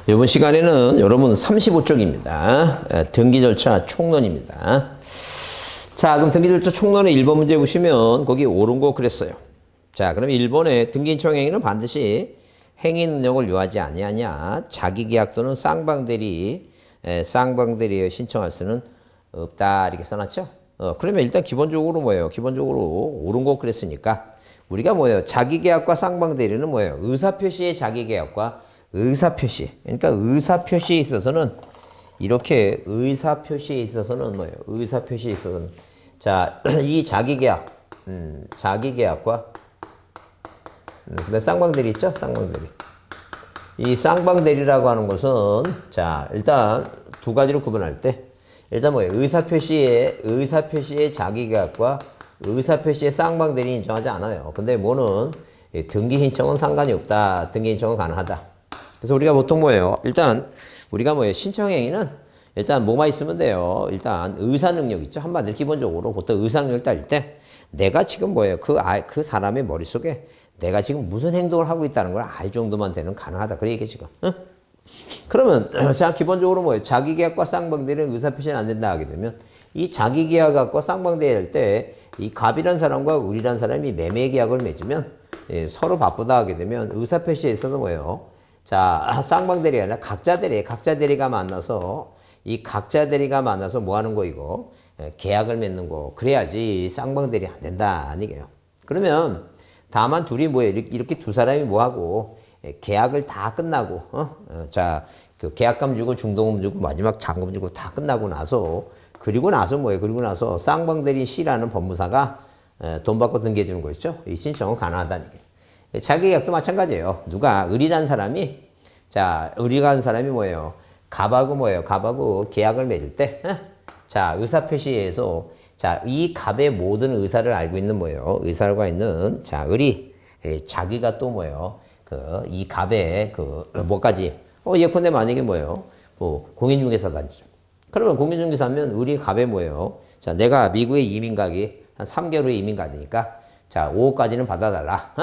이번 시간에는 여러분 35쪽입니다. 등기 절차 총론입니다. 자, 그럼 등기 절차 총론의 1번 문제 보시면 거기 옳은 거 그랬어요. 자, 그러면 1번에 등기 신청 행위는 반드시 행위 능력을 요하지 아니하냐. 자기 계약 또는 쌍방대리에 신청할 수는 없다. 이렇게 써놨죠. 그러면 일단 기본적으로 뭐예요? 기본적으로 옳은 거 그랬으니까 우리가 뭐예요? 자기 계약과 쌍방대리는 뭐예요? 의사표시의 자기 계약과 의사표시. 그러니까 의사표시에 있어서는 이렇게 의사표시에 있어서는 뭐예요? 의사표시에 있어서는 자, 이 자기계약, 자기계약과 그다음 쌍방대리 있죠? 쌍방대리. 이 쌍방대리라고 하는 것은 자, 일단 두 가지로 구분할 때 일단 뭐예요? 의사표시의 자기계약과 의사표시의 쌍방대리 인정하지 않아요. 근데 뭐는 등기 신청은 상관이 없다. 등기 신청은 가능하다. 그래서 우리가 보통 뭐예요? 일단 우리가 뭐예요? 신청행위는 일단 뭐만 있으면 돼요. 일단 의사능력 있죠. 한마디로 기본적으로 보통 의사능력 따질 때 내가 지금 뭐예요? 그 사람의 머릿속에 내가 지금 무슨 행동을 하고 있다는 걸 알 정도만 되는 가능하다. 그래 이게 지금. 응? 그러면 자 기본적으로 뭐예요? 자기계약과 쌍방대리는 의사표시는 안 된다 하게 되면 이 자기계약과 쌍방대리 할 때 이 갑이란 사람과 을이란 사람이 매매계약을 맺으면 서로 바쁘다 하게 되면 의사표시에 있어서 뭐예요? 자, 쌍방대리가 아니라 각자대리가 만나서 이 각자대리가 만나서 뭐 하는 거 이거? 계약을 맺는 거. 그래야지 쌍방대리 안 된다. 아니게요. 그러면 다만 둘이 뭐예요? 이렇게 두 사람이 뭐 하고 계약을 다 끝나고 자, 그 계약금 주고 중도금 주고 마지막 잔금 주고 다 끝나고 나서 그리고 나서 뭐예요? 그리고 나서 쌍방대리 C라는 법무사가 돈 받고 등기해 주는 거 있죠? 이 신청은 가능하다는 게. 자기계약도 마찬가지예요. 누가 을이라는 사람이 자 을이라는 사람이 뭐예요? 갑하고 뭐예요? 갑하고 계약을 맺을 때 자 의사표시에서 자 이 갑의 모든 의사를 알고 있는 뭐예요? 의사가 있는 자 을이 자기가 또 뭐예요? 그 이 갑의 그 뭐까지 예컨대 만약에 뭐예요? 뭐 공인중개사단이죠. 그러면 공인중개사면 을이 갑에 뭐예요? 자 내가 미국에 이민 가기 한 3개월 후에 이민 가니까 자 5억까지는 받아달라.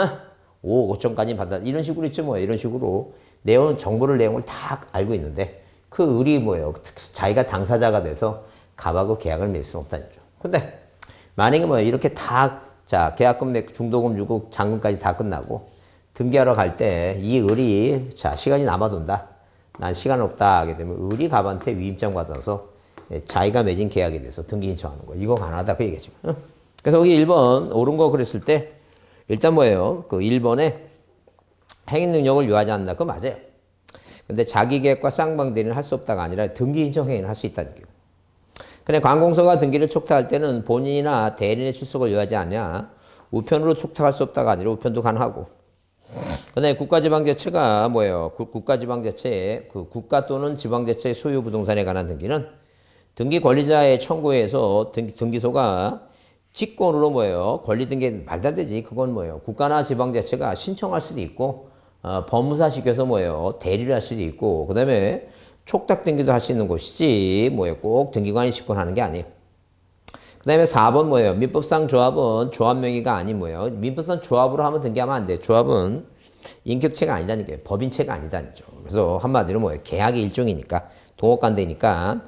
5억 5천까지 받아 이런 식으로 있죠 뭐 이런 식으로 내용 내용을 다 알고 있는데 그 을이 뭐예요? 자기가 당사자가 돼서 갑하고 계약을 맺을 수는 없다는 거죠. 근데 만약에 뭐 이렇게 다 자 계약금 맺고 중도금 주고 잔금까지 다 끝나고 등기하러 갈 때 이 을이 자 시간이 남아돈다. 난 시간 없다 하게 되면 을이 갑한테 위임장 받아서 자기가 맺은 계약에 대해서 등기 신청하는 거 이거 가능하다 그 얘기죠. 그래서 여기 1번 옳은 거 그랬을 때 일단 뭐예요? 그 1번에 행위 능력을 요하지 않는다. 그거 맞아요. 근데 자기계약과 쌍방대리는 할 수 없다가 아니라 등기 신청 행위는 할 수 있다는 거예요. 근데 관공서가 등기를 촉탁할 때는 본인이나 대리인의 출석을 요하지 않냐. 우편으로 촉탁할 수 없다가 아니라 우편도 가능하고. 그다음에 국가지방자치가 뭐예요? 국가지방자치의 그 국가 또는 지방자치의 소유 부동산에 관한 등기는 등기 권리자의 청구에서 등기소가 직권으로 뭐예요? 권리 등기 말도 안 되지. 그건 뭐예요? 국가나 지방자치가 신청할 수도 있고 법무사 시켜서 뭐예요? 대리를 할 수도 있고 그 다음에 촉탁 등기도 할 수 있는 곳이지 뭐예요? 꼭 등기관이 직권하는 게 아니에요. 그 다음에 4번 뭐예요? 민법상 조합은 조합 명의가 아닌 뭐예요? 민법상 조합으로 하면 등기하면 안 돼. 조합은 인격체가 아니라는 게 법인체가 아니다는 거죠. 그래서 한마디로 뭐예요? 계약의 일종이니까 동업관대니까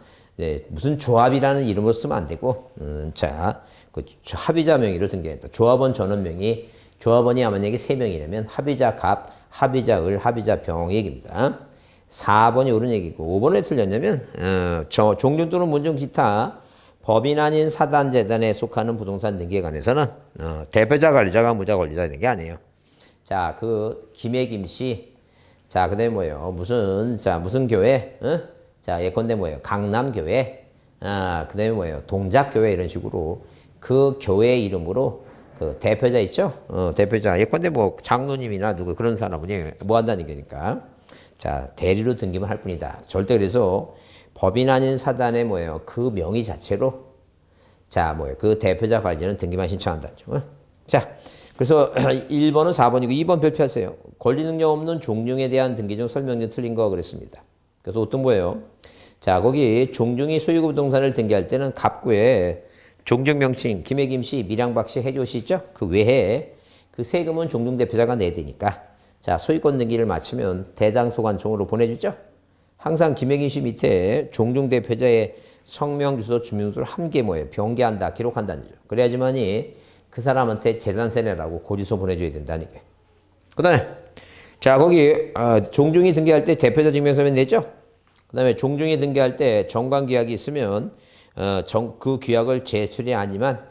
무슨 조합이라는 이름으로 쓰면 안 되고 자 그 합의자 명의로 등기했다. 조합원 전원 명의, 조합원이 만약에 3명이라면 합의자 갑, 합의자 을, 합의자 병 얘기입니다. 4번이 옳은 얘기고 5번은 왜 틀렸냐면 종종 또는 문종 기타 법인 아닌 사단재단에 속하는 부동산 등기에 관해서는 대표자 관리자가 무자 권리자 되는 게 아니에요. 자, 그 김해 김씨 자, 그다음에 뭐예요? 무슨 교회? 자, 예컨대 뭐예요? 강남교회. 그다음에 뭐예요? 동작교회 이런 식으로 그 교회 이름으로 그 대표자 있죠? 대표자. 예컨대 뭐 장로님이나 누구 그런 사람은 뭐 한다는 얘기니까. 자, 대리로 등기만 할 뿐이다. 절대 그래서 법인 아닌 사단의 뭐예요? 그 명의 자체로 자, 뭐예요? 그 대표자 관리자는 등기만 신청한다죠. 자, 그래서 1번은 4번이고 2번 별표하세요. 권리 능력 없는 종중에 대한 등기 중 설명 중 틀린 거 그랬습니다. 그래서 어떤 거예요? 자, 거기 종중이 소유구 부동산을 등기할 때는 갑구에 종중 명칭 김해 김씨, 밀양박 씨, 해조 씨 있죠? 그 외에 그 세금은 종중 대표자가 내야 되니까 자, 소유권 등기를 마치면 대장소관청으로 보내주죠? 항상 김혜긴 씨 밑에 종중 대표자의 성명, 주소, 주민등록을 함께 뭐예요? 병기한다, 기록한다는 거죠. 그래야지만이 그 사람한테 재산세 내라고 고지서 보내줘야 된다는 게. 그 다음에, 자, 거기, 종중이 등기할 때 대표자 증명서면 내죠? 그 다음에 종중이 등기할 때 정관규약이 있으면, 그 규약을 제출이 아니면,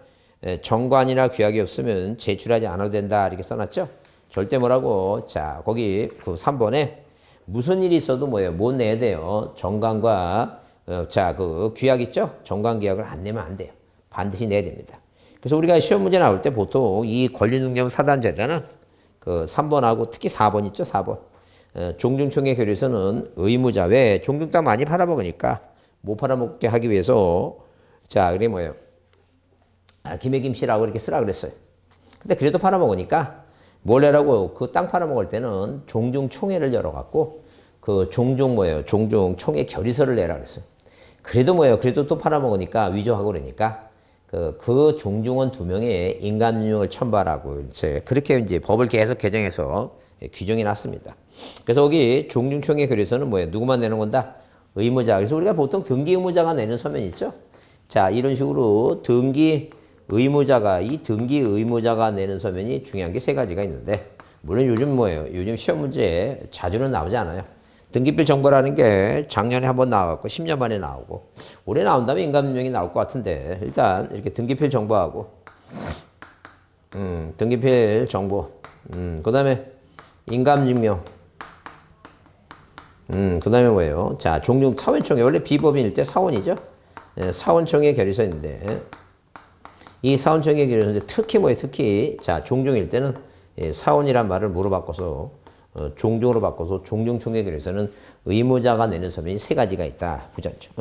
정관이나 규약이 없으면 제출하지 않아도 된다. 이렇게 써놨죠? 절대 뭐라고? 자, 거기 그 3번에 무슨 일이 있어도 뭐예요? 못 내야 돼요. 정관과, 자, 그 규약 있죠? 정관 규약을 안 내면 안 돼요. 반드시 내야 됩니다. 그래서 우리가 시험 문제 나올 때 보통 이 권리능력 사단제잖아. 그 3번하고 특히 4번 있죠? 4번. 종중총회 결의서는 의무자. 왜? 종중 땅 많이 팔아먹으니까 못 팔아먹게 하기 위해서 자, 그게 뭐예요? 김혜김 씨라고 이렇게 쓰라 그랬어요. 근데 그래도 팔아먹으니까 뭘 해라고? 그 땅 팔아먹을 때는 종중총회를 열어갖고 그 종중 뭐예요? 종중총회 결의서를 내라 그랬어요. 그래도 뭐예요? 그래도 또 팔아먹으니까 위조하고 그러니까 그 종중원 2명의 인감유형을 첨부하라고 이제 그렇게 이제 법을 계속 개정해서 규정이 났습니다. 그래서 여기 종중총회 결의서는 뭐예요? 누구만 내는 건다? 의무자. 그래서 우리가 보통 등기 의무자가 내는 서면 있죠? 자, 이런 식으로 등기 의무자가 내는 서면이 중요한 게 3가지가 있는데 물론 요즘 뭐예요? 요즘 시험 문제에 자주는 나오지 않아요. 등기필 정보라는 게 작년에 한번 나왔고 10년 만에 나오고 올해 나온다면 인감증명이 나올 것 같은데 일단 이렇게 등기필 정보하고 등기필 정보 그 다음에 인감증명 그 다음에 뭐예요? 자, 종중 사원총회 원래 비법인일 때 사원이죠? 네, 사원총회 결의서인데 이 사원총회 결의서인데 특히 뭐예요? 특히 자 종중일 때는 사원이란 말을 뭐로 바꿔서 종중으로 바꿔서 종중총회 결의서는 의무자가 내는 서면이 3가지가 있다. 부자죠.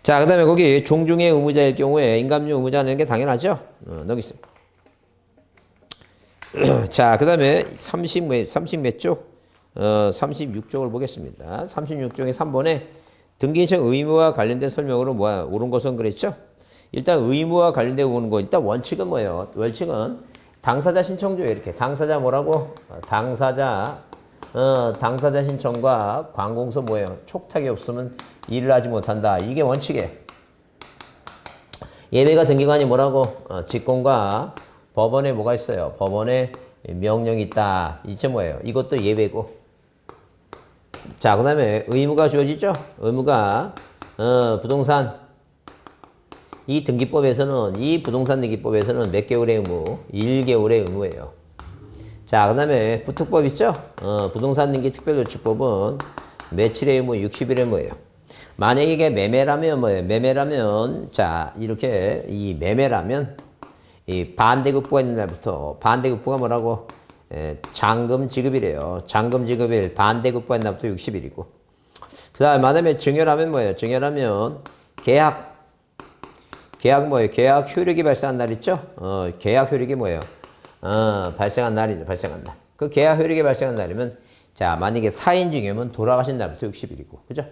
자, 그 다음에 거기 종중의 의무자일 경우에 인감증 의무자 내는 게 당연하죠? 넘기세요. 자, 그 다음에 30몇 쪽? 36쪽을 보겠습니다. 36쪽의 3번에 등기인증 의무와 관련된 설명으로 옳은 것은 그랬죠? 일단 의무와 관련된 오는 거 일단 원칙은 뭐예요? 원칙은 당사자 신청조에 이렇게 당사자 뭐라고? 당사자 신청과 관공서 뭐예요? 촉탁이 없으면 일을 하지 못한다. 이게 원칙이에요. 예외가 등기관이 뭐라고? 직권과 법원에 뭐가 있어요? 법원에 명령이 있다. 이게 뭐예요? 이것도 예외고. 자, 그 다음에 의무가 주어지죠? 의무가 부동산 이 등기법에서는 이 부동산 등기법에서는 몇 개월의 의무? 1개월의 의무예요. 자, 그 다음에 부특법 있죠? 부동산 등기 특별조치법은 며칠의 의무? 60일의 의무예요. 만약에 이게 매매라면 뭐예요? 매매라면 자 이렇게 이 매매라면 이 반대급부가 있는 날부터 반대급부가 뭐라고? 잔금 지급이래요. 잔금 지급일 반대급부가 있는 날부터 60일이고 그 다음에 만약에 증여라면 뭐예요? 증여라면 계약 뭐예요? 계약 효력이 발생한 날 있죠? 계약 효력이 뭐예요? 발생한 날이죠. 발생한 날. 그 계약 효력이 발생한 날이면 자, 만약에 4인 증여면 돌아가신 날부터 60일이고. 그죠?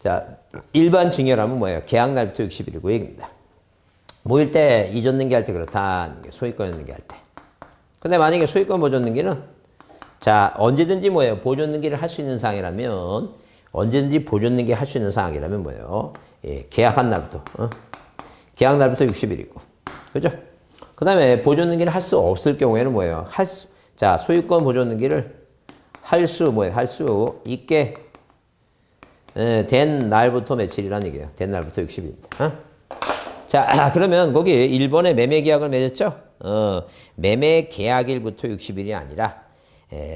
자, 일반 증여라면 뭐예요? 계약 날부터 60일이고 얘기입니다. 모일 때 이전 등기할 때 그렇다. 소유권 등기할 때. 근데 만약에 소유권 보존 등기는 자, 언제든지 뭐예요? 보존 등기를 할 수 있는 사항이라면 언제든지 보존 등기 할 수 있는 사항이라면 뭐예요? 계약한 날부터 계약 날부터 60일이고 그죠? 그 다음에 보존 등기를 할 수 없을 경우에는 뭐예요? 자, 소유권 보존 등기를 할 수 있게 된 날부터 며칠이라는 얘기예요. 된 날부터 60일입니다. 자, 그러면 거기 1번에 매매 계약을 맺었죠? 매매 계약일부터 60일이 아니라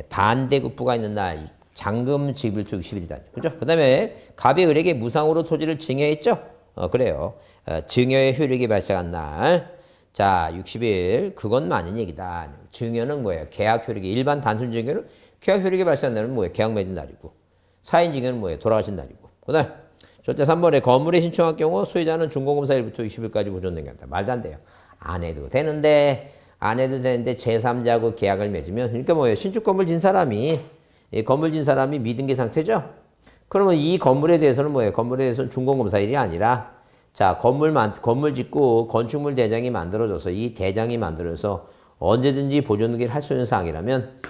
반대급부가 있는 날 잔금 지급일부터 60일이다. 그죠? 그 다음에 갑이 을에게 무상으로 토지를 증여했죠? 그래요. 증여의 효력이 발생한 날. 자, 60일. 그건 맞는 얘기다. 증여는 뭐예요? 계약 효력이. 일반 단순 증여는 계약 효력이 발생한 날은 뭐예요? 계약 맺은 날이고. 4인 증여는 뭐예요? 돌아가신 날이고. 그 다음, 절대 3번에 건물에 신청할 경우 소유자는 준공검사일부터 60일까지 보존된 게 한다. 말도 안 돼요. 안 해도 되는데 제3자하고 계약을 맺으면 그러니까 뭐예요? 신축 건물 진 사람이 건물 진 사람이 미등기 상태죠? 그러면 이 건물에 대해서는 뭐예요? 건물에 대해서는 준공검사일이 아니라 자, 건물 짓고 건축물 대장이 만들어져서 이 대장이 만들어서 언제든지 보존등기를 할 수 있는 사항이라면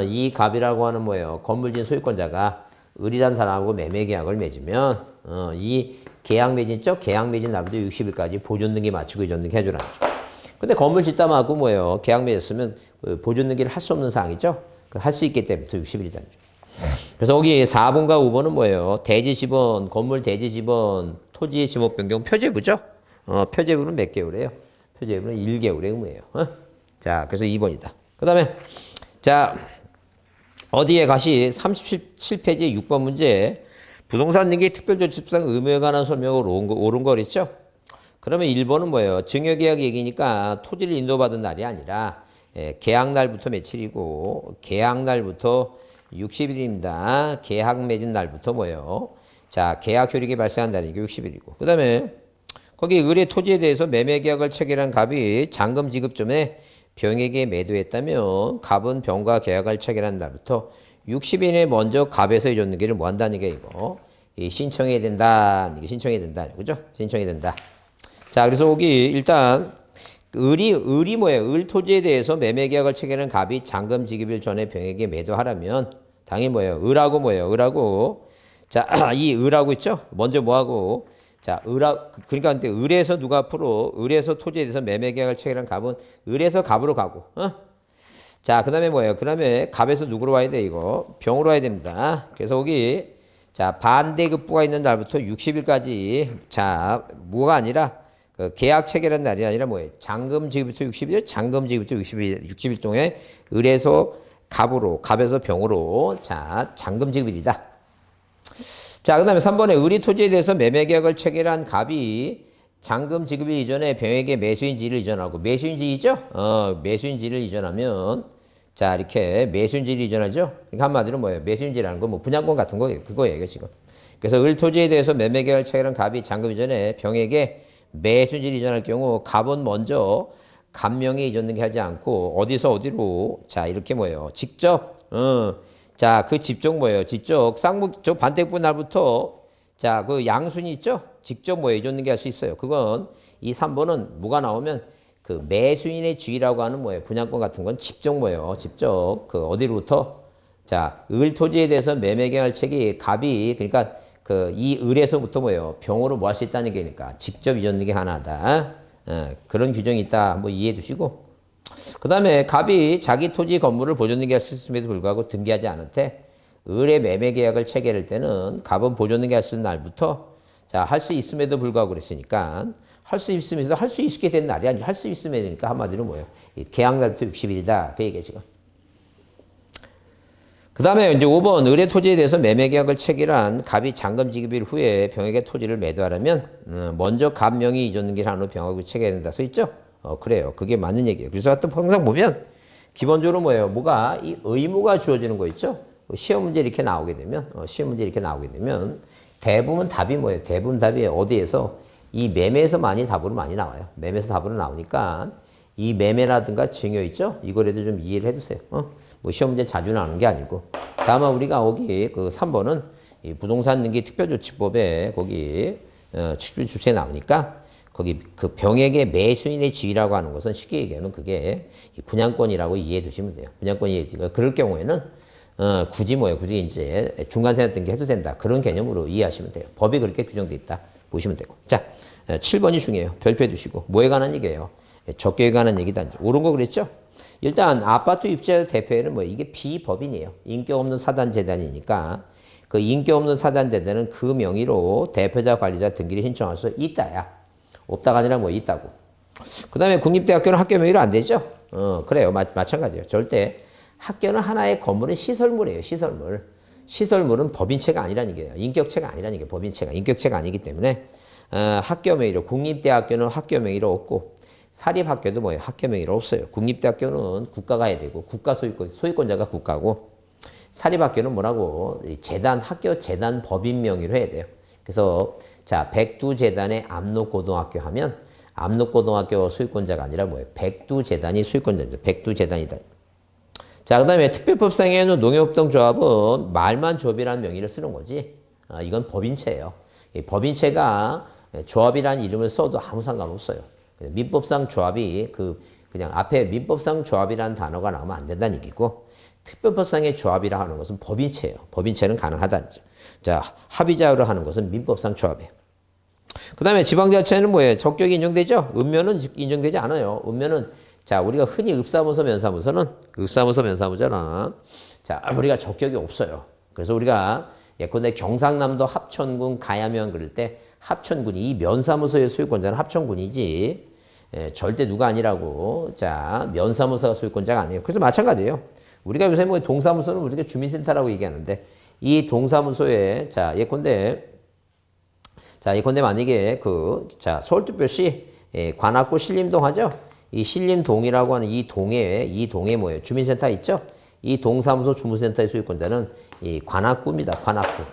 이 갑이라고 하는 뭐예요? 건물 진 소유권자가 을이란 사람하고 매매 계약을 맺으면 이 계약 맺은 쪽 계약 맺은 날부터 60일까지 보존 등기 마치고 이전 등기 해주라는 거죠. 근데 건물 짓다 말고 뭐예요? 계약 맺었으면 보존 등기를 할 수 없는 사항이죠. 할 수 있기 때문에 60일이라는 거죠. 그래서 거기 4번과 5번은 뭐예요? 대지 지번, 건물 대지 지번, 토지의 지목 변경 표제부죠. 표제부는 몇 개월이에요? 표제부는 1개월의 의무예요. 자, 그래서 2번이다. 그 다음에 자, 어디에 가시 37페이지 6번 문제 부동산 등기 특별조치상 의무에 관한 설명으로 옳은 거 그랬죠? 그러면 1번은 뭐예요? 증여계약 얘기니까 토지를 인도받은 날이 아니라 계약날부터 며칠이고 계약날부터 60일입니다. 계약 맺은 날부터 뭐예요? 자, 계약 효력이 발생한다는 게 60일이고 그 다음에 거기 을의 토지에 대해서 매매계약을 체결한 갑이 잔금 지급 전에 병에게 매도했다면 갑은 병과 계약을 체결한 날부터 60일에 먼저 갑에서 이전 등기를 뭐 한다는 게 이거 신청해야 된다. 이게 신청해야 된다. 그죠? 신청해야 된다. 자, 그래서 여기 일단 을이 뭐예요? 을 토지에 대해서 매매 계약을 체결한 갑이 잔금 지급일 전에 병에게 매도하라면 당연히 뭐예요? 을하고 뭐예요? 을하고 자, 이 을하고 있죠? 먼저 뭐하고 자, 그러니까 근데 을에서 누가 앞으로 을에서 토지에 대해서 매매 계약을 체결한 갑은 을에서 갑으로 가고 자, 그다음에 뭐예요? 그다음에 갑에서 누구로 와야 돼 이거? 병으로 와야 됩니다. 그래서 거기 자, 반대급부가 있는 날부터 60일까지 자, 뭐가 아니라 그 계약 체결한 날이 아니라 뭐예요? 잔금 지급부터 60일, 잔금 지급부터 60일 동안 을에서 갑으로, 갑에서 병으로 자, 잔금 지급일이다. 자, 그 다음에 3번에 을이 토지에 대해서 매매 계약을 체결한 갑이 잔금 지급일 이전에 병에게 매수인지를 이전하고 매수인지이죠? 매수인지를 이전하면 자, 이렇게 매수인지를 이전하죠? 그러니까 한마디로 뭐예요? 매수인지라는 건 뭐 분양권 같은 거 그거예요, 지금. 그래서 을 토지에 대해서 매매 계약을 체결한 갑이 잔금 이전에 병에게 매수인지를 이전할 경우 갑은 먼저 갑명에 이전 등기하지 않고 어디서 어디로 자, 이렇게 뭐예요? 직접 자, 그 집적 뭐예요? 직접 쌍묵 반대부 날부터 자, 그 양순이 있죠? 직접 뭐예요? 이전 등기할 수 있어요. 그건 이 3번은 뭐가 나오면 그 매수인의 지위라고 하는 뭐예요? 분양권 같은 건 직접 뭐예요? 직접 그 어디로부터 자, 을 토지에 대해서 매매 계약을 체기 갑이 그러니까 그 이 을에서부터 뭐예요? 병으로 뭐 할 수 있다는 게니까 직접 이전 등기 하나다. 그런 규정이 있다. 뭐 이해해 두시고. 그 다음에 갑이 자기 토지 건물을 보존 등기할 수 있음에도 불구하고 등기하지 않을 때 을의 매매 계약을 체결할 때는 갑은 보존 등기할 수 있는 날부터 자, 할 수 있음에도 불구하고 그랬으니까 할 수 있으면서 할 수 있게 된 날이 아니라 할 수 있음에 되니까 한마디로 뭐예요? 계약 날부터 60일이다. 그 얘기야 지금. 그 다음에 이제 5번 을의 토지에 대해서 매매 계약을 체결한 갑이 잔금 지급일 후에 병에게 토지를 매도하려면 먼저 갑 명의 이전 등기를 한 후 병하고 체결해야 된다 써 있죠? 그래요. 그게 맞는 얘기예요. 그래서 또 항상 보면 기본적으로 뭐예요? 뭐가 이 의무가 주어지는 거 있죠? 시험 문제 이렇게 나오게 되면 대부분 답이 뭐예요? 대부분 답이 어디에서 이 매매에서 답으로 많이 나와요. 매매에서 답으로 나오니까 이 매매라든가 증여 있죠? 이거라도 좀 이해를 해주세요. 뭐 시험 문제 자주 나오는 게 아니고. 다만 우리가 거기 그 3번은 이 부동산 등기 특별조치법에 거기 주체에 나오니까 거기 그 병에게 매수인의 지위라고 하는 것은 쉽게 얘기하면 그게 분양권이라고 이해해 두시면 돼요. 분양권이 이해해 두시면 그럴 경우에는 굳이 이제 중간세납 등기 해도 된다. 그런 개념으로 이해하시면 돼요. 법이 그렇게 규정돼 있다. 보시면 되고. 자, 7번이 중요해요. 별표해 두시고. 뭐에 관한 얘기예요? 적격에 관한 얘기다. 옳은 거 그랬죠? 일단 아파트 입주자 대표에는 뭐 이게 비법인이에요. 인격 없는 사단 재단이니까 그 인격 없는 사단 재단은 그 명의로 대표자 관리자 등기를 신청할 수 있다야. 없다가 아니라 뭐 있다고. 그 다음에 국립대학교는 학교 명의로 안 되죠? 그래요. 마찬가지예요. 절대 학교는 하나의 건물은 시설물이에요. 시설물. 시설물은 법인체가 아니라는 얘기예요. 인격체가 아니라는 얘기예요. 법인체가. 인격체가 아니기 때문에 학교 명의로 국립대학교는 학교 명의로 없고 사립학교도 뭐예요? 학교 명의로 없어요. 국립대학교는 국가가 해야 되고 국가 소유권자가 국가고 사립학교는 뭐라고 재단 학교 재단 법인 명의로 해야 돼요. 그래서 자, 백두재단의 압록고등학교 하면 압록고등학교 소유권자가 아니라 뭐예요? 백두재단이 소유권자입니다. 백두재단이다. 자, 그 다음에 특별법상에는 농협동조합은 말만 조합이라는 명의를 쓰는 거지. 이건 법인체예요. 법인체가 조합이라는 이름을 써도 아무 상관없어요. 민법상 조합이 그냥 앞에 민법상 조합이라는 단어가 나오면 안 된다는 얘기고 특별법상의 조합이라 하는 것은 법인체예요. 법인체는 가능하다죠. 자, 합의자로 하는 것은 민법상 조합이에요. 그 다음에 지방자치는 뭐예요? 적격이 인정되죠? 읍면은 인정되지 않아요. 읍면은, 자, 우리가 흔히 읍사무소, 면사무소는, 읍사무소, 면사무소는, 자, 우리가 적격이 없어요. 그래서 우리가 예컨대 경상남도 합천군 가야면 그럴 때 합천군이, 이 면사무소의 소유권자는 합천군이지, 절대 누가 아니라고. 자, 면사무소가 소유권자가 아니에요. 그래서 마찬가지예요. 우리가 요새 뭐 동사무소는 우리가 주민센터라고 얘기하는데, 이 동사무소에, 자, 예컨대 만약에 서울특별시 관악구 신림동 하죠? 이 신림동이라고 하는 이 동에 뭐예요? 주민센터 있죠? 이 동사무소 주무센터의 소유권자는 이 관악구입니다.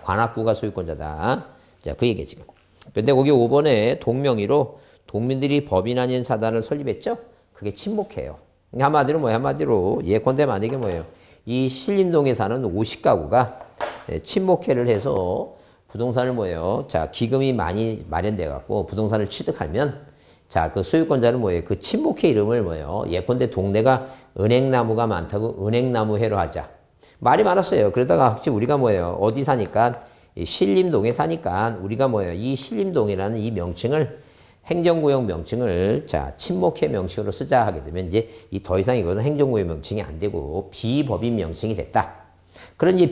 관악구가 소유권자다. 자, 그 얘기 지금. 근데 거기 5번에 동명의로 동민들이 법인 아닌 사단을 설립했죠? 그게 친목해요. 한마디로 뭐예요? 한마디로 예컨대 만약에 뭐예요? 이 신림동에 사는 50가구가 친목회를 해서 부동산을 뭐예요? 자, 기금이 많이 마련돼 갖고 부동산을 취득하면, 자, 그 소유권자는 뭐예요? 그 친목회 이름을 뭐예요? 예컨대 동네가 은행나무가 많다고 은행나무회로 하자. 말이 많았어요. 그러다가 혹시 우리가 뭐예요? 어디 사니까 이 신림동에 사니까 우리가 뭐예요? 이 신림동이라는 이 명칭을 행정구역 명칭을, 자, 친목회 명칭으로 쓰자 하게 되면 이제 이 더 이상 이거는 행정구역 명칭이 안 되고 비법인 명칭이 됐다. 그런 이제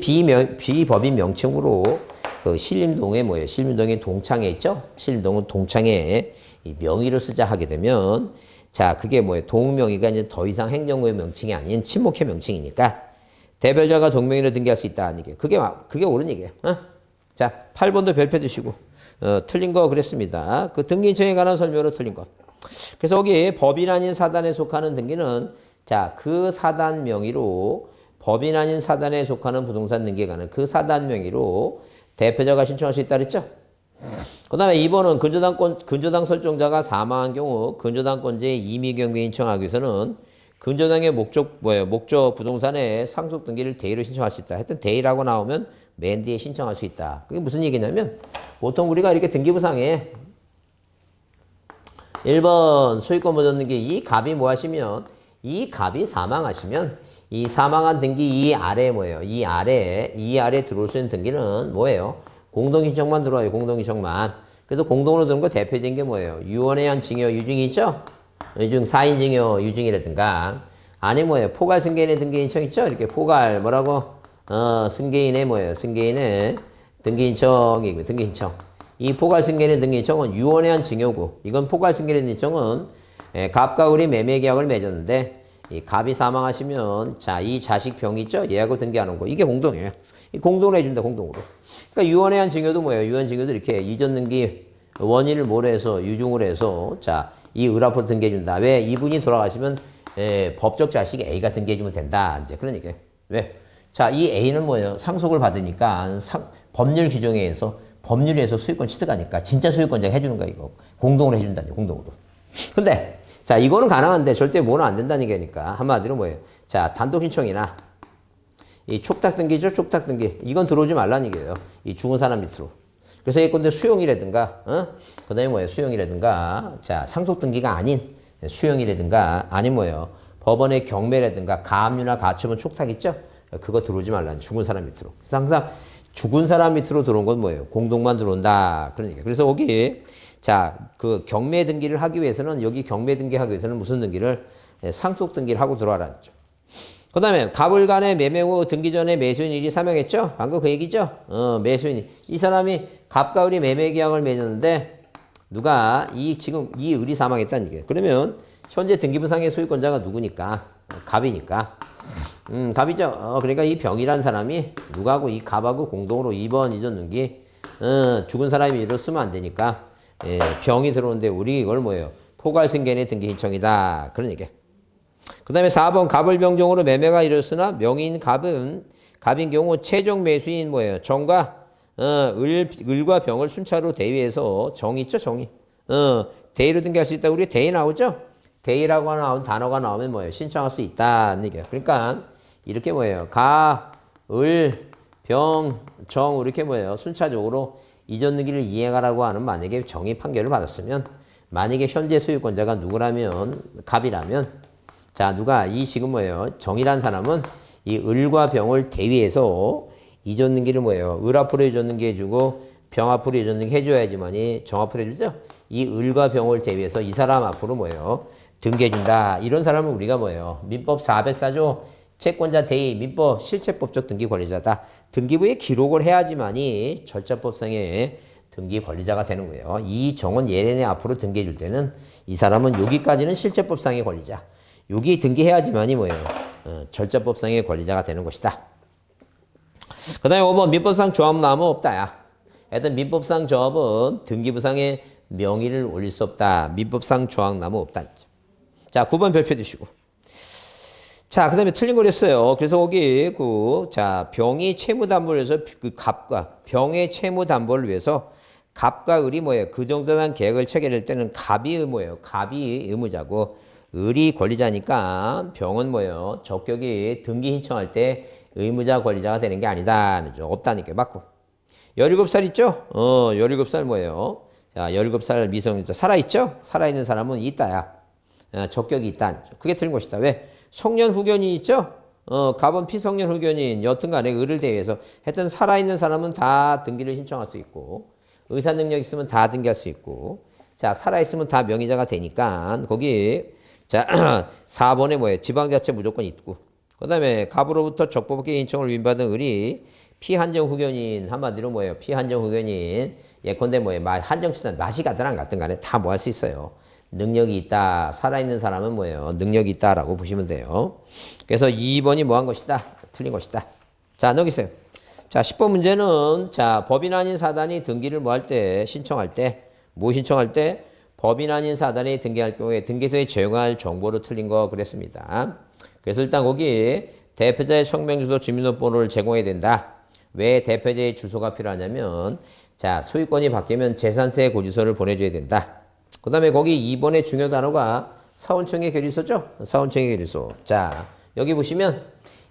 비법인 명칭으로 그 신림동에 뭐예요? 신림동에 동창에 있죠? 신림동은 동창에 이 명의로 쓰자 하게 되면, 자, 그게 뭐예요? 동명의가 이제 더 이상 행정구역 명칭이 아닌 친목회 명칭이니까 대별자가 동명의로 등기할 수 있다. 이게 그게 옳은 얘기예요. 자, 8번도 별표 주시고. 틀린 거 그랬습니다. 그 등기인청에 관한 설명으로 틀린 거. 그래서 여기 법인 아닌 사단에 속하는 등기는, 자, 그 사단 명의로 법인 아닌 사단에 속하는 부동산 등기에 관한 그 사단 명의로 대표자가 신청할 수 있다 그랬죠? 그 다음에 2번은 근저당 설정자가 사망한 경우 근저당권자의 임의경비 신청하기 위해서는 근저당의 목적 부동산의 상속 등기를 대의로 신청할 수 있다. 하여튼 대의라고 나오면 맨 뒤에 신청할 수 있다. 그게 무슨 얘기냐면, 보통 우리가 이렇게 등기부상에 1번 소유권 보전 등기 이 갑이 뭐 하시면, 이 갑이 사망하시면 이 사망한 등기 이 아래 뭐예요? 이 아래 들어올 수 있는 등기는 뭐예요? 공동신청만 들어와요. 공동신청만. 그래서 공동으로 들어온 거 대표적인 게 뭐예요? 유언에 의한 증여 유증이 있죠? 유증 4인 증여 유증이라든가, 아니 뭐예요? 포괄 승계인의 등기 신청 있죠? 이렇게 포괄 뭐라고? 승계인의 뭐예요? 승계인의 등기 신청. 이 포괄 승계인의 등기 신청은 유언에 의한 증여고, 이건 포괄 승계인의 등기 신청은 갑과 을이 매매 계약을 맺었는데 이 갑이 사망하시면, 자, 이 자식 병이 있죠? 얘하고 등기하는 거. 이게 공동이에요. 이 공동으로 해준다, 공동으로. 그러니까 유언에 의한 증여도 뭐예요? 유언 증여도 이렇게 이전 등기 원인을 모래해서 유증을 해서, 자, 이 을 앞으로 등기해준다. 왜? 이분이 돌아가시면 법적 자식 A가 등기해주면 된다. 이제 그런 얘기예요. 왜? 자, 이 A는 뭐예요? 상속을 받으니까 법률 규정에 의해서 법률에서 소유권 취득하니까 진짜 소유권자가 해주는 거야, 이거. 공동으로 해준다니, 공동으로. 근데 자, 이거는 가능한데 절대 뭐는 안 된다는 얘기니까 한마디로 뭐예요? 자, 단독 신청이나 이 촉탁 등기죠, 촉탁 등기. 이건 들어오지 말라는 얘기예요. 이 죽은 사람 밑으로. 그래서 예컨대 수용이라든가, 그 다음에 뭐예요? 수용이라든가, 자, 상속 등기가 아닌 수용이라든가, 아니 뭐예요? 법원의 경매라든가, 가압류나 가처분 촉탁 있죠? 그거 들어오지 말라는, 죽은 사람 밑으로. 그래서 항상 죽은 사람 밑으로 들어온 건 뭐예요? 공동만 들어온다. 그런 얘기예요. 그래서 여기, 자, 그 경매 등기를 하기 위해서는, 여기 경매 등기하기 위해서는 무슨 등기를? 상속 등기를 하고 들어와라 했죠. 그 다음에 갑을 간의 매매 후 등기 전에 매수인일이 사명했죠? 방금 그 얘기죠? 매수인이. 이 사람이 갑과 을이 매매 계약을 맺었는데 누가 지금 이 을이 사망했다는 얘기예요. 그러면 현재 등기부상의 소유권자가 누구니까? 갑이니까. 갑이죠. 그러니까 이 병이란 사람이 누가하고 이 갑하고 공동으로 2번 이전 등기 죽은 사람이 이를 쓰면 안 되니까 병이 들어오는데 우리 이걸 뭐예요? 포괄승계인의 등기 신청이다. 그런 얘기예요. 그 다음에 4번 갑을 병정으로 매매가 이뤘으나 명의인 갑인 경우 최종 매수인 뭐예요? 정과 을과 병을 순차로 대위해서 정이 있죠, 정이. 대위로 등기할 수 있다. 우리 대위 나오죠? 대위라고 나온 단어가 나오면 뭐예요? 신청할 수 있다는 얘기예요. 그러니까 이렇게 뭐예요? 가, 을, 병, 정 이렇게 뭐예요? 순차적으로 이전 등기를 이행하라고 하는 만약에 정의 판결을 받았으면, 만약에 현재 소유권자가 누구라면 갑이라면, 자, 누가 이 지금 뭐예요? 정이란 사람은 이 을과 병을 대위해서 이전등기를 뭐예요? 을 앞으로 이전등기 해주고 병 앞으로 이전등기 해줘야지만이 정 앞으로 해주죠? 이 을과 병을 대위해서 이 사람 앞으로 뭐예요? 등기해준다. 이런 사람은 우리가 뭐예요? 민법 404조 채권자 대위 민법 실체법적 등기 권리자다. 등기부에 기록을 해야지만이 절차법상의 등기 권리자가 되는 거예요. 이 정은 예례네 앞으로 등기해 줄 때는 이 사람은 여기까지는 실체법상의 권리자. 여기 등기해야지만이 뭐예요? 절차법상의 권리자가 되는 것이다. 그 다음에 5번 민법상 조합나무 없다야. 하여튼 민법상 조합은 등기부상의 명의를 올릴 수 없다. 민법상 조합나무 없다. 자, 9번 별표 주시고. 자, 그 다음에 틀린 거랬어요. 그래서 거기, 자, 병이 채무담보를 위해서 그 갑과, 병의 채무담보를 위해서 갑과 을이 뭐예요? 그 정도난 계약을 체결할 때는 갑이 뭐예요? 갑이 의무자고, 을이 권리자니까 병은 뭐예요? 적격이 등기 신청할 때 의무자 권리자가 되는 게 아니다. 없다니까. 맞고. 17살 있죠? 17살 뭐예요? 자, 17살 미성년자 살아있죠? 살아있는 사람은 있다야. 적격이 있다. 그게 틀린 것이다. 왜? 성년 후견인 있죠? 갑은 피성년 후견인 여튼 간에 을을 대해서 하여튼 살아있는 사람은 다 등기를 신청할 수 있고 의사 능력 있으면 다 등기할 수 있고 자 살아있으면 다 명의자가 되니까 거기 자 4번에 뭐예요? 지방자치 무조건 있고 그 다음에 갑으로부터 적법하게 인청을 위임받은 을이 피한정 후견인 한마디로 뭐예요? 피한정 후견인 예컨대 뭐예요? 한정치든 맛이 가든 안 가든 간에 다 뭐 할 수 있어요. 능력이 있다. 살아있는 사람은 뭐예요? 능력이 있다라고 보시면 돼요. 그래서 2번이 뭐 한 것이다? 틀린 것이다. 자, 넘기세요. 자, 10번 문제는 자, 법인 아닌 사단이 등기를 뭐 할 때, 신청할 때, 뭐 신청할 때 법인 아닌 사단이 등기할 경우에 등기소에 제공할 정보로 틀린 거 그랬습니다. 그래서 일단 거기 대표자의 성명 주소 주민등록번호를 제공해야 된다. 왜 대표자의 주소가 필요하냐면 자, 소유권이 바뀌면 재산세 고지서를 보내줘야 된다. 그 다음에 거기 2번의 중요 단어가 사원청의 결의소죠? 사원청의 결의소. 자, 여기 보시면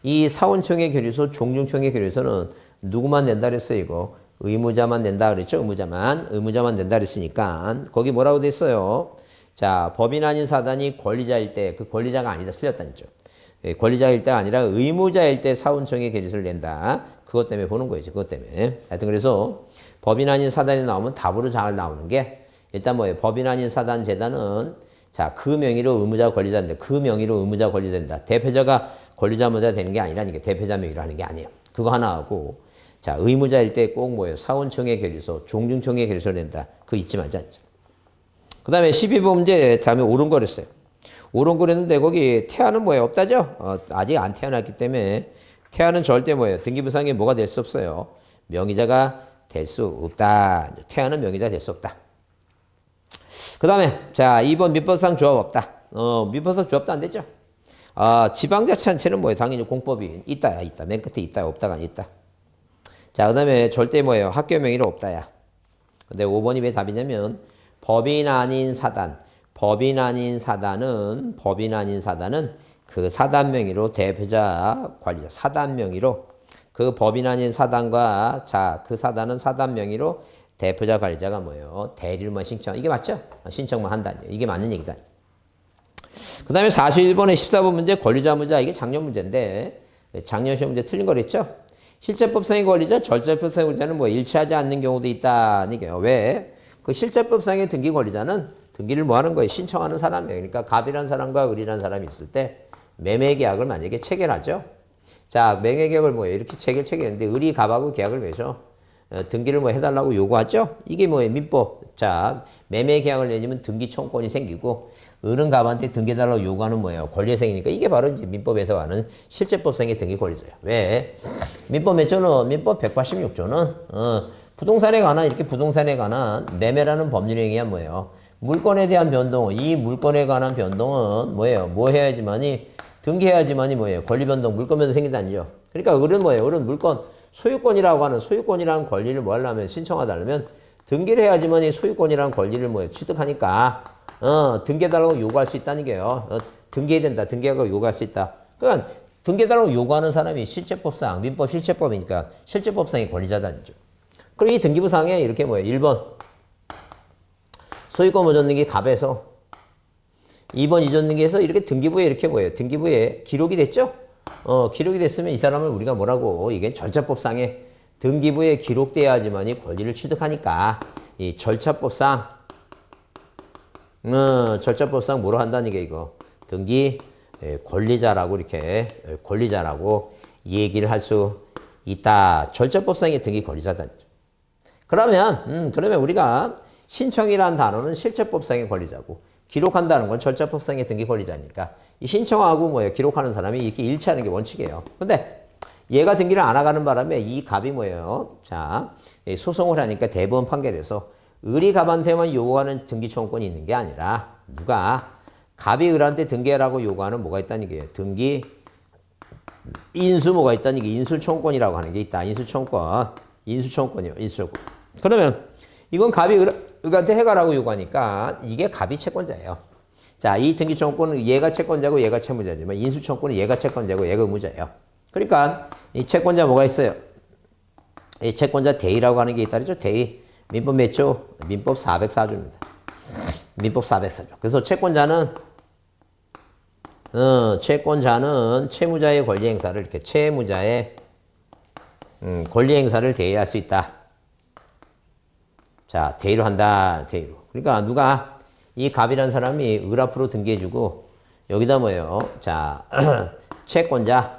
이 사원청의 결의소, 종중청의 결의소는 누구만 낸다 그랬어요, 이거? 의무자만 낸다 그랬죠? 의무자만 낸다 그랬으니까 거기 뭐라고 됐어요? 자, 법인 아닌 사단이 권리자일 때 그 권리자가 아니다. 틀렸다는 죠. 권리자일 때가 아니라 의무자일 때 사원청의 결의소를 낸다. 그것 때문에 보는 거예요, 그것 때문에. 하여튼 그래서 법인 아닌 사단이 나오면 답으로 잘 나오는 게 일단 뭐예요? 법인 아닌 사단 재단은 자, 그 명의로 의무자 권리자인데 그 명의로 의무자 권리된다. 대표자가 권리자 의무자 되는 게 아니라니까 대표자 명의로 하는 게 아니에요. 그거 하나 하고 자, 의무자일 때 꼭 뭐예요? 사원청의 결의소, 종중청의 결의소를 낸다. 그거 잊지 말자. 그 다음에 12번 문제 다음에 옳은 거랬어요. 옳은 거랬는데 거기 태아는 뭐예요? 없다죠? 아직 안 태어났기 때문에 태아는 절대 뭐예요? 등기부상에 뭐가 될 수 없어요. 명의자가 될 수 없다. 태아는 명의자 될 수 없다. 그 다음에 자 2번 민법상 조합 없다. 민법상 조합도 안 됐죠. 지방자치단체는 뭐예요? 당연히 공법이 있다야 있다. 맨 끝에 있다 없다가 있다. 자 그 다음에 절대 뭐예요? 학교 명의로 없다야. 근데 5번이 왜 답이냐면 법인 아닌 사단은 그 사단 명의로 대표자 관리자 사단 명의로 그 법인 아닌 사단과 자 그 사단은 사단 명의로 대표자 관리자가 뭐예요? 대리로만 신청. 이게 맞죠? 신청만 한다는 이게 맞는 얘기다. 그 다음에 41번에 14번 문제 권리자 의무자. 이게 작년 문제인데 작년 시험 문제 틀린 거랬죠? 실제법상의 권리자, 절차법상의 권리자는 뭐 일치하지 않는 경우도 있다는 얘기예요. 왜? 그 실제법상의 등기 권리자는 등기를 뭐 하는 거예요? 신청하는 사람이에요. 그러니까 갑이라는 사람과 을이라는 사람이 있을 때 매매 계약을 만약에 체결하죠. 자, 매매 계약을 뭐예요? 이렇게 체결했는데 을이 갑하고 계약을 맺어. 등기를 뭐 해달라고 요구하죠? 이게 뭐예요? 민법. 자, 매매 계약을 내면 등기 청구권이 생기고, 을은 갑한테 등기해달라고 요구하는 뭐예요? 권리 생기니까 이게 바로 이제 민법에서 하는 실제법상의 등기 권리자예요. 왜? 민법 몇 조는, 민법 186조는, 부동산에 관한, 이렇게 부동산에 관한 매매라는 법률에 의한 뭐예요? 물건에 대한 변동, 이 물건에 관한 변동은 뭐예요? 뭐 해야지만이, 등기해야지만이 뭐예요? 권리 변동, 물건 변동 생긴다는죠. 그러니까 을은 뭐예요? 을은 물건, 소유권이라고 하는 소유권이라는 권리를 뭐 하려면 신청하달라면 등기를 해야지만 이 소유권이라는 권리를 뭐 취득하니까 등기해달라고 요구할 수 있다는 게요. 등기해야 된다. 등기하고 요구할 수 있다. 그러니까 등기해달라고 요구하는 사람이 실체법상 민법 실체법이니까 실체법상의 권리자단이죠. 그리고 이 등기부상에 이렇게 뭐예요? 1번 소유권 모전등기 갑에서 2번 이전등기에서 이렇게 등기부에 이렇게 뭐예요? 등기부에 기록이 됐죠? 기록이 됐으면 이 사람을 우리가 뭐라고, 이게 절차법상에 등기부에 기록돼야지만이 권리를 취득하니까 이 절차법상 뭐로 한다는 게 이거 등기 권리자라고 이렇게 권리자라고 얘기를 할 수 있다. 절차법상의 등기 권리자다. 그러면 우리가 신청이라는 단어는 실체법상의 권리자고 기록한다는 건 절차법상의 등기 권리자니까 이 신청하고 뭐예요? 기록하는 사람이 이렇게 일치하는 게 원칙이에요. 근데 얘가 등기를 안 하가는 바람에 이 갑이 뭐예요? 자, 소송을 하니까 대법원 판결에서 을이 갑한테만 요구하는 등기 청구권이 있는 게 아니라 누가 갑이 을한테 등기하라고 요구하는 뭐가 있다는 게 등기 인수 뭐가 있다는 게 인수 청구권이라고 하는 게 있다. 인수 청구권이요. 인수 청구권. 그러면 이건 갑이 을한테 해가라고 요구하니까 이게 갑이 채권자예요. 자, 이 등기 청구권은 얘가 채권자고 얘가 채무자지만 인수 청구권은 얘가 채권자고 얘가 의무자예요. 그러니까 이 채권자 뭐가 있어요? 이 채권자 대의라고 하는 게 있다죠. 대의. 민법 몇 조? 민법 404조입니다. 민법 404조. 그래서 채권자는 채무자의 권리 행사를 이렇게 채무자의 권리 행사를 대의할 수 있다. 자, 대의로 한다. 대의로. 그러니까 누가 이 갑이라는 사람이 을 앞으로 등기해주고 여기다 뭐예요? 자, 채권자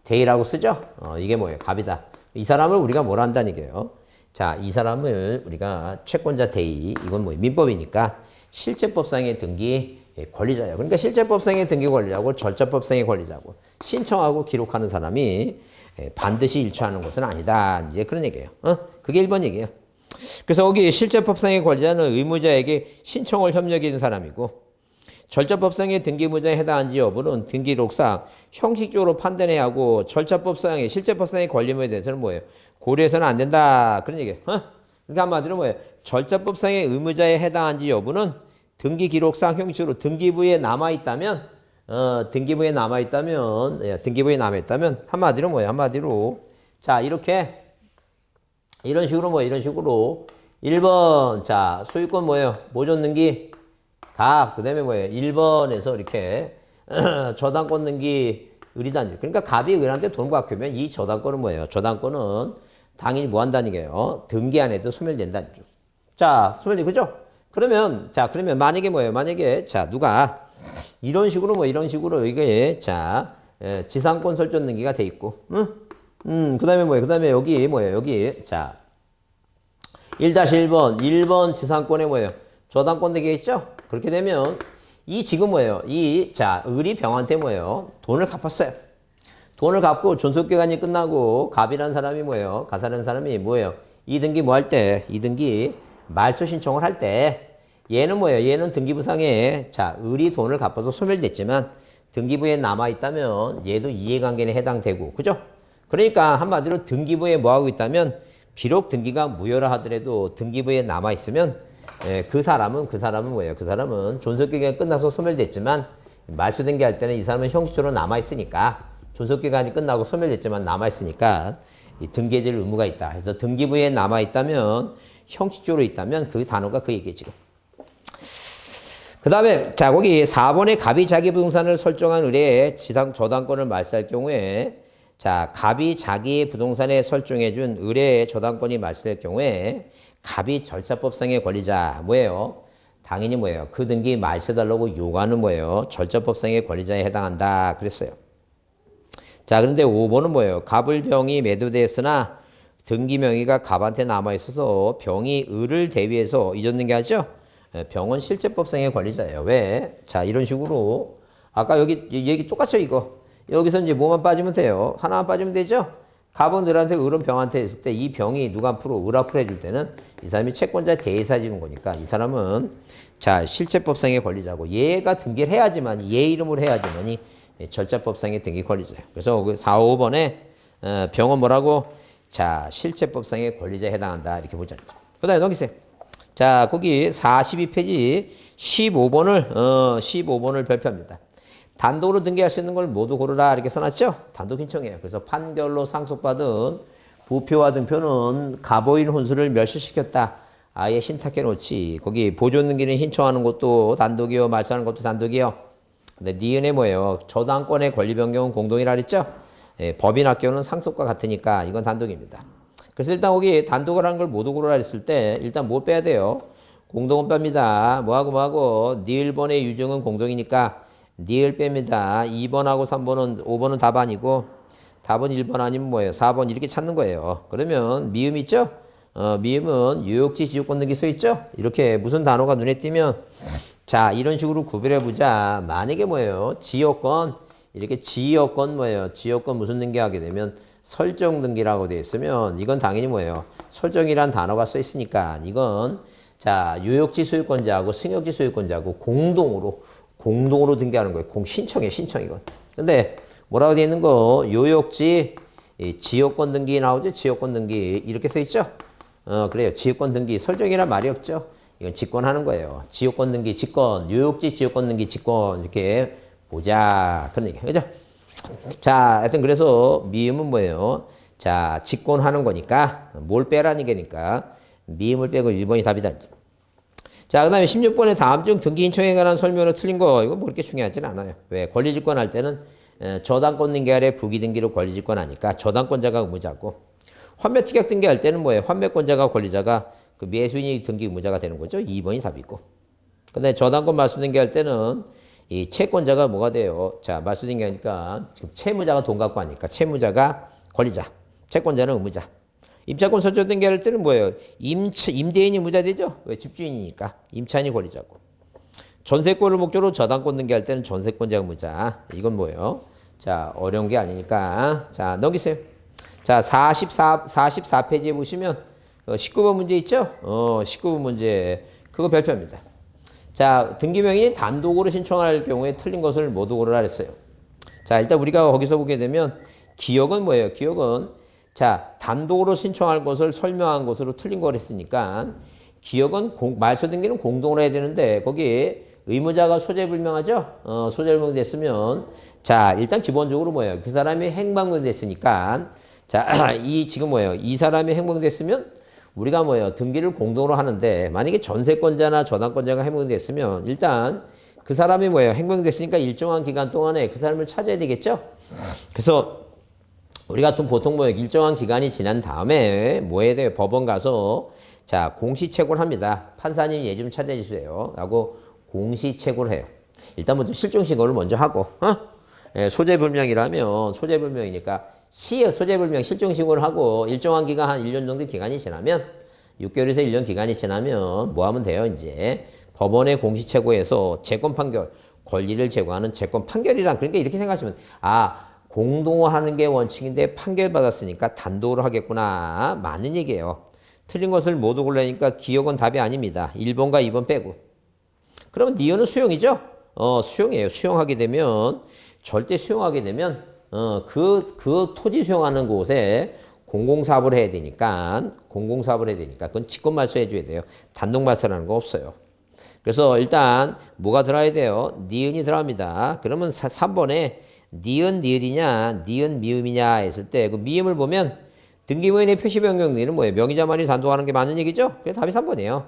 대의라고 쓰죠? 이게 뭐예요? 갑이다. 이 사람을 우리가 뭐라 한다는 얘기예요? 자, 이 사람을 우리가 채권자 대의, 이건 뭐 민법이니까 실제법상의 등기 권리자예요. 그러니까 실제법상의 등기 권리자고 절차법상의 권리자고 신청하고 기록하는 사람이 반드시 일치하는 것은 아니다. 이제 그런 얘기예요. 그게 1번 얘기예요. 그래서 여기 실제법상의 권리자는 의무자에게 신청을 협력해 준 사람이고 절차법상의 등기무자에 해당한지 여부는 등기록상 형식적으로 판단해야 하고 절차법상의 실제법상의 권리무에 대해서는 뭐예요? 고려해서는 안 된다. 그런 얘기예요. 그러니까 한마디로 뭐예요? 절차법상의 의무자에 해당한지 여부는 등기기록상 형식으로 등기부에 남아있다면 등기부에 남아있다면 한마디로 뭐예요? 한마디로 자 이렇게 이런 식으로 1번 자 소유권 뭐예요? 모전 등기 각 그다음에 뭐예요? 1번에서 이렇게 저당권 등기 을이단 그러니까 갑이 을한테 돈 받으면 이 저당권은 뭐예요? 저당권은 당연히 뭐 한다는 게요? 등기 안에도 소멸된다는 거죠. 자, 소멸이 그죠? 그러면 만약에 뭐예요? 만약에 자 누가 이런 식으로 이게 자 지상권 설정 등기가 돼 있고, 그다음에 뭐예요? 그다음에 여기 뭐예요? 여기 자 1-1번 지상권에 뭐예요? 저당권 등기가 있죠? 그렇게 되면 이 지금 뭐예요? 이 자 을이 병한테 뭐예요? 돈을 갚았어요. 돈을 갚고 존속기간이 끝나고 갑이라는 사람이 뭐예요? 가사라는 사람이 뭐예요? 이 등기 뭐 할 때? 이 등기 말소 신청을 할 때 얘는 뭐예요? 얘는 등기부상에 자 을이 돈을 갚아서 소멸됐지만 등기부에 남아있다면 얘도 이해관계에 해당되고 그죠? 그러니까 한마디로 등기부에 뭐하고 있다면 비록 등기가 무효라 하더라도 등기부에 남아있으면 그 사람은 뭐예요? 그 사람은 존속기간이 끝나서 소멸됐지만 말소등기 할 때는 이 사람은 형식적으로 남아있으니까 존속기간이 끝나고 소멸됐지만 남아있으니까 이 등기해줄 의무가 있다. 그래서 등기부에 남아있다면 형식적으로 있다면 그 단어가 그 얘기지 지금. 그 다음에 자 거기 4번에 갑이 자기 부동산을 설정한 의뢰에 저당권을 말소할 경우에 자 갑이 자기 부동산에 설정해준 의뢰에 저당권이 말소될 경우에 갑이 절차법상의 권리자 뭐예요? 당연히 뭐예요? 그 등기 말소해달라고 요구하는 뭐예요? 절차법상의 권리자에 해당한다 그랬어요. 자 그런데 5번은 뭐예요? 갑을 병이 매도됐으나 등기 명의가 갑한테 남아있어서 병이 을을 대위해서 이전 등기하죠? 병은 실제법상의 권리자예요. 왜? 자 이런 식으로 아까 여기 얘기 똑같죠 이거. 여기서 이제 뭐만 빠지면 돼요? 하나만 빠지면 되죠? 갑은 을한테 을은 병한테 했을 때 이 병이 누가 앞으로 을 앞으로 해줄 때는 이 사람이 채권자 대의사 주는 거니까 이 사람은 자 실체법상의 권리자고 얘가 등기를 해야지만 얘 이름으로 해야지만이 절차법상의 등기 권리자예요. 그래서 그 4, 5번에 병은 뭐라고? 자 실체법상의 권리자에 해당한다 이렇게 보자. 그 다음에 넘기세요. 자 거기 42페이지 15번을 별표합니다. 단독으로 등기할 수 있는 걸 모두 고르라 이렇게 써놨죠? 단독 신청이에요. 그래서 판결로 상속받은 부표와 등표는 갑오인 혼수를 멸시시켰다. 아예 신탁해 놓지. 거기 보존 등기는 신청하는 것도 단독이요. 말소하는 것도 단독이요. 근데 니은의 뭐예요? 저당권의 권리 변경은 공동이라 그랬죠? 예, 법인 학교는 상속과 같으니까 이건 단독입니다. 그래서 일단 거기 단독을 한 걸 모독으로 했을 때 일단 뭐 빼야 돼요? 공동은 뺍니다. 뭐하고 니을번의 유증은 공동이니까 니을 뺍니다. 2번하고 3번은 5번은 답 아니고 답은 1번 아니면 뭐예요? 4번 이렇게 찾는 거예요. 그러면 미음 있죠? 미음은 유역지 지역권 등기 써 있죠? 이렇게 무슨 단어가 눈에 띄면 자 이런 식으로 구별해 보자. 만약에 뭐예요? 지역권 이렇게 지역권 뭐예요? 지역권 무슨 등기하게 되면 설정 등기라고 되어 있으면 이건 당연히 뭐예요? 설정이란 단어가 써 있으니까 이건 자 유역지 소유권자하고 승역지 소유권자하고 공동으로 등기하는 거예요. 신청 이건. 근데 뭐라고 되어 있는 거? 요역지 지역권 등기 나오죠? 지역권 등기 이렇게 써 있죠? 그래요. 지역권 등기 설정이란 말이 없죠? 이건 직권하는 거예요. 지역권 등기 직권, 요역지 지역권 등기 직권 이렇게 보자. 그런 얘기. 그죠? 자, 하여튼 그래서 미음은 뭐예요? 자, 직권하는 거니까 뭘 빼라는 게니까 미음을 빼고 1번이 답이다. 자, 그 다음에 16번에 다음 중 등기 신청에 관한 설명으로 틀린 거 이거 뭐 그렇게 중요하진 않아요. 왜? 권리직권 할 때는 저당권 등기 아래 부기 등기로 권리직권 하니까 저당권자가 의무자고 환매특약 등기할 때는 뭐예요? 환매권자가 권리자가 그 매수인이 등기 의무자가 되는 거죠. 2번이 답이고. 근데 저당권 말소 등기할 때는 이 채권자가 뭐가 돼요? 자, 말소 등기하니까 지금 채무자가 돈 갖고 하니까 채무자가 권리자, 채권자는 의무자. 임차권 설정 등기할 때는 뭐예요? 임대인이 의무자 되죠? 왜? 집주인이니까. 임차인이 권리자고. 전세권을 목적으로 저당권 등기할 때는 전세권자 의무자. 이건 뭐예요? 자, 어려운 게 아니니까. 자, 넘기세요. 자, 44페이지에 보시면 19번 문제 있죠? 19번 문제. 그거 별표입니다. 자, 등기명인이 단독으로 신청할 경우에 틀린 것을 모두 고르라 했어요. 자, 일단 우리가 거기서 보게 되면 기억은 뭐예요? 기억은 자, 단독으로 신청할 것을 설명한 것으로 틀린 걸 했으니까 기억은 말소 등기는 공동으로 해야 되는데 거기 의무자가 소재불명하죠? 소재불명됐으면 자, 일단 기본적으로 뭐예요? 그 사람이 행방불명됐으니까 자, 지금 뭐예요? 이 사람이 행방됐으면 우리가 뭐예요? 등기를 공동으로 하는데 만약에 전세권자나 저당권자가 행방됐으면 일단 그 사람이 뭐예요? 행방됐으니까 일정한 기간 동안에 그 사람을 찾아야 되겠죠? 그래서 우리가 보통 뭐예요? 일정한 기간이 지난 다음에 뭐 해야 돼요? 법원 가서 자, 공시채고를 합니다. 판사님 얘 좀 찾아주세요. 라고 공시채고를 해요. 일단 먼저 실종신고를 먼저 하고 예, 소재불명이라면 소재불명이니까 시의 소재불명 실종신고를 하고 일정한 기간 한 1년 정도 기간이 지나면 6개월에서 1년 기간이 지나면 뭐 하면 돼요? 이제 법원의 공시채고에서 채권 판결, 권리를 제고하는 채권 판결이란 그러니까 이렇게 생각하시면 공동화하는 게 원칙인데 판결받았으니까 단독으로 하겠구나. 맞는 얘기예요. 틀린 것을 모두 고르니까 기억은 답이 아닙니다. 1번과 2번 빼고. 그러면 니은은 수용이죠? 수용이에요. 수용하게 되면 절대 수용하게 되면 그 토지 수용하는 곳에 공공사업을 해야 되니까 그건 직권 말소해 줘야 돼요. 단독 말소라는 거 없어요. 그래서 일단 뭐가 들어야 돼요? 니은이 들어갑니다. 그러면 3번에 니은 니을이냐 니은 미음이냐 했을 때 그 미음을 보면 등기부인의 표시 변경 등기는 뭐예요? 명의자만이 단독하는 게 맞는 얘기죠? 그래서 답이 3번이에요.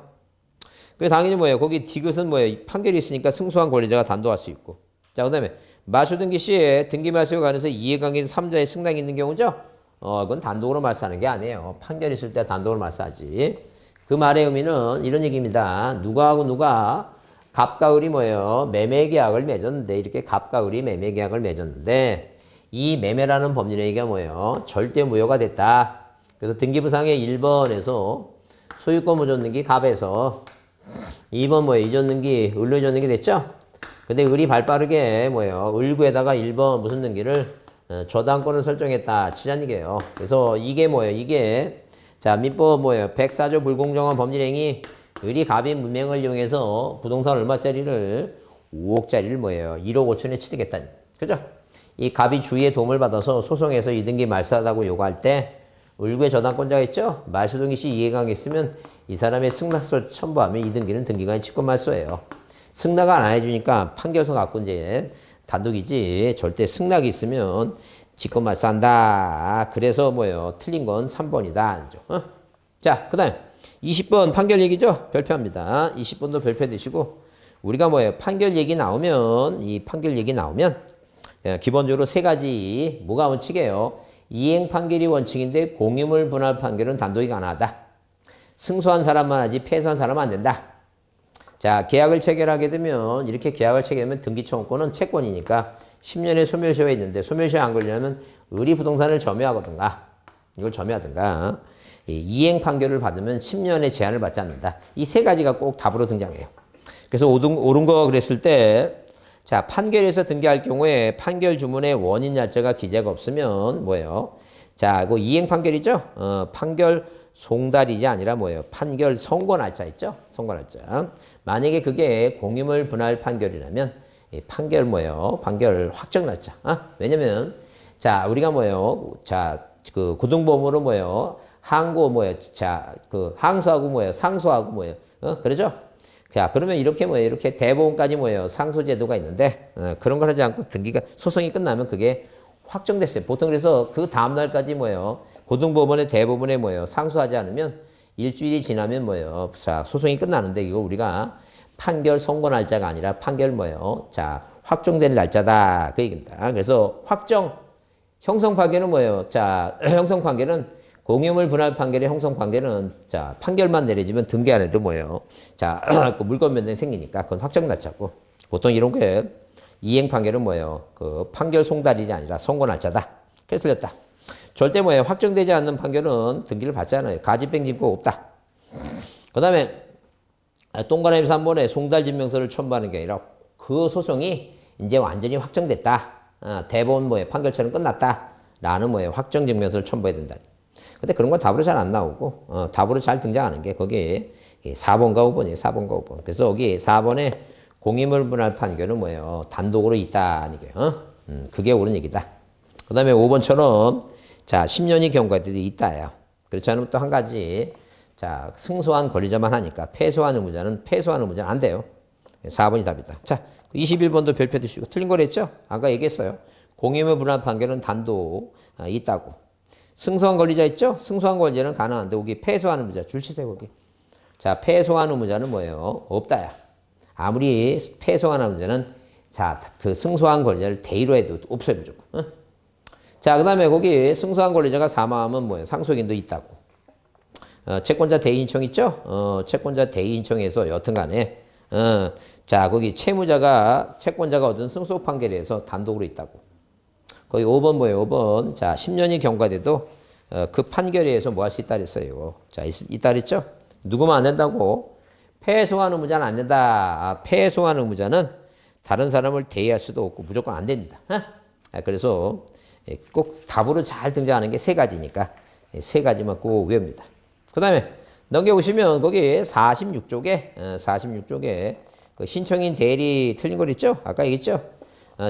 그래서 당연히 뭐예요? 거기 디귿은 뭐예요? 판결이 있으니까 승소한 권리자가 단독할 수 있고. 자, 그 다음에 말소 등기 시에 등기 말소에 관해서 이해관계 3자의 승낙이 있는 경우죠? 그건 단독으로 말소하는 게 아니에요. 판결이 있을 때 단독으로 말소하지. 그 말의 의미는 이런 얘기입니다. 누가 갑과 을이 뭐예요? 매매계약을 맺었는데 이렇게 갑과 을이 매매계약을 맺었는데 이 매매라는 법률 얘기가 뭐예요? 절대 무효가 됐다. 그래서 등기부상의 1번에서 소유권 무전 등기 갑에서 2번 뭐예요? 이전 등기 을로 이전 등기 됐죠? 근데 을이 발빠르게 뭐예요? 을구에다가 1번 무슨 등기를 저당권을 설정했다. 치자는 얘기예요. 그래서 이게 뭐예요? 이게 자, 민법 뭐예요? 104조 불공정한 법률행위 을이 갑인 문명을 이용해서 부동산 얼마짜리를 5억짜리를 뭐예요? 1억 5천에 취득했다. 그죠? 이 갑이 주의의 도움을 받아서 소송에서 이 등기 말소하다고 요구할 때 을구의 저당권자가 있죠? 말소 등기 시 이해관계 있으면 이 사람의 승낙서 첨부하면 이 등기는 등기관이 직권 말소예요. 승낙을 안 해주니까 판결서 갖고 이제 단독이지 절대 승낙이 있으면 직권 말소한다. 그래서 뭐예요? 틀린 건 3번이다. 자, 그 다음에 20번 판결 얘기죠? 별표합니다. 20번도 별표 드시고 우리가 뭐예요? 판결 얘기 나오면, 이 판결 얘기 나오면, 기본적으로 세 가지, 뭐가 원칙이에요? 이행 판결이 원칙인데 공유물 분할 판결은 단독이 가능하다. 승소한 사람만 하지 패소한 사람은 안 된다. 자, 계약을 체결하게 되면, 이렇게 계약을 체결하면 등기청구권은 채권이니까 10년의 소멸시효가 있는데 소멸시효 안 걸리려면 의리부동산을 점유하거든가, 이걸 점유하든가, 이행 판결을 받으면 10년의 제한을 받지 않는다. 이 세 가지가 꼭 답으로 등장해요. 그래서 옳은 거 그랬을 때, 자, 판결에서 등기할 경우에 판결 주문에 원인 날짜가 기재가 없으면 뭐예요? 자, 이거 이행 판결이죠? 판결 송달이지 아니라 뭐예요? 판결 선고 날짜 있죠? 선고 날짜. 만약에 그게 공유물 분할 판결이라면 이 판결 뭐예요? 판결 확정 날짜. 왜냐면 자, 우리가 뭐예요? 자, 그 고등법으로 뭐예요? 항고 뭐예요? 자, 그 항소하고 뭐예요? 상소하고 뭐예요? 그러죠? 자, 그러면 이렇게 뭐예요? 이렇게 대법원까지 뭐예요? 상소 제도가 있는데 그런 걸 하지 않고 등기가 소송이 끝나면 그게 확정됐어요. 보통 그래서 그 다음 날까지 뭐예요? 고등법원에 대법원에 뭐예요? 상소하지 않으면 일주일이 지나면 뭐예요? 자, 소송이 끝나는데 이거 우리가 판결 선고 날짜가 아니라 판결 뭐예요? 자, 확정된 날짜다. 그 얘기입니다. 그래서 확정 형성 판결은 뭐예요? 자, 형성 판결은 공유물 분할 판결의 형성 판결은 자, 판결만 내려지면 등기 안 해도 뭐예요? 자, 그 물권 변동이 생기니까 그건 확정 날짜고. 보통 이런 게 이행 판결은 뭐예요? 그 판결 송달일이 아니라 선고 날짜다. 그래서 틀렸다. 절대 뭐예요? 확정되지 않는 판결은 등기를 받지 않아요. 가집행진고 없다. 그 다음에 동관에서 한 번에 송달진명서를 첨부하는 게 아니라 그 소송이 이제 완전히 확정됐다. 대법원 뭐예요? 판결처럼 끝났다. 라는 뭐예요? 확정증명서를 첨부해야 된다. 근데 그런 건 답으로 잘 안 나오고, 답으로 잘 등장하는 게 거기에 4번과 5번이에요. 4번과 5번. 그래서 여기 4번에 공유물 분할 판결은 뭐예요? 단독으로 있다는 게, 그게 옳은 얘기다. 그 다음에 5번처럼, 자, 10년이 경과할 때도 있다요. 그렇지 않으면 또 한 가지, 자, 승소한 권리자만 하니까 패소한 의무자는 안 돼요. 4번이 답이다. 자, 21번도 별표 드시고, 틀린 거랬죠? 아까 얘기했어요. 공유물 분할 판결은 단독 있다고. 승소한 권리자 있죠? 승소한 권리자는 가능한데 여기 패소한 의무자 줄치세요 거기. 자, 패소한 의무자는 뭐예요? 없다야. 아무리 패소한 의무자는 자, 그 승소한 권리자를 대의로 해도 없어요 무조건. 자, 그 다음에 거기 승소한 권리자가 사망하면 뭐예요? 상속인도 있다고. 채권자 대의인청 있죠? 채권자 대의인청에서 여튼간에 자, 거기 채권자가 얻은 승소 판결에서 단독으로 있다고. 거기 5번 뭐예요? 5번. 자, 10년이 경과돼도 그 판결에 의해서 뭐 할 수 있다 그랬어요. 자, 있다 그랬죠? 누구면 안 된다고. 패소한 의무자는 안 된다. 패소한 의무자는 다른 사람을 대의할 수도 없고 무조건 안 됩니다. 그래서 꼭 답으로 잘 등장하는 게 세 가지니까 세 가지만 꼭 외웁니다. 그 다음에 넘겨보시면 거기 46쪽에 그 신청인 대리 틀린 거 있죠? 아까 얘기했죠?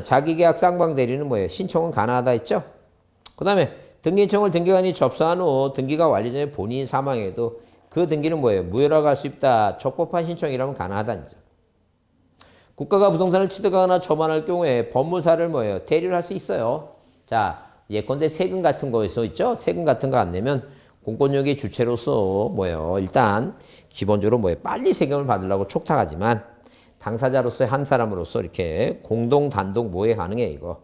자기계약 쌍방 대리는 뭐예요? 신청은 가능하다 했죠? 그 다음에 등기인청을 등기관이 접수한 후 등기가 완료 전에 본인이 사망해도 그 등기는 뭐예요? 무효라고 할 수 있다. 적법한 신청이라면 가능하다는 점. 국가가 부동산을 취득하거나 처분할 경우에 법무사를 뭐예요? 대리를 할 수 있어요. 자, 예컨대 세금 같은 거에서 있죠? 세금 같은 거 안 내면 공권력의 주체로서 뭐예요? 일단 기본적으로 뭐예요? 빨리 세금을 받으려고 촉탁하지만 당사자로서의 한 사람으로서 이렇게 공동 단독 모의 가능해 이거.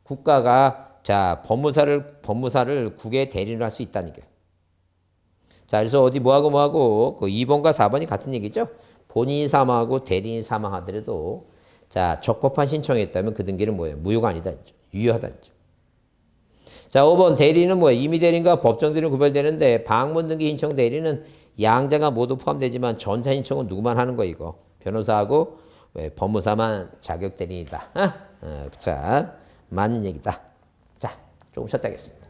국가가 자 법무사를 국외에 대리를 할 수 있다는 게. 자, 그래서 어디 뭐하고 그 2번과 4번이 같은 얘기죠. 본인이 사망하고 대리인이 사망하더라도 자 적법한 신청했다면 그 등기는 뭐예요? 무효가 아니다. 유효하다는 점. 자, 5번 대리는 뭐예요? 임의 대리인과 법정 대리는 구별되는데 방문 등기 신청 대리는 양자가 모두 포함되지만 전차 신청은 누구만 하는 거 이거. 변호사하고 법무사만 자격 대리인이다. 자, 맞는 얘기다. 자, 조금 쉬었다 하겠습니다.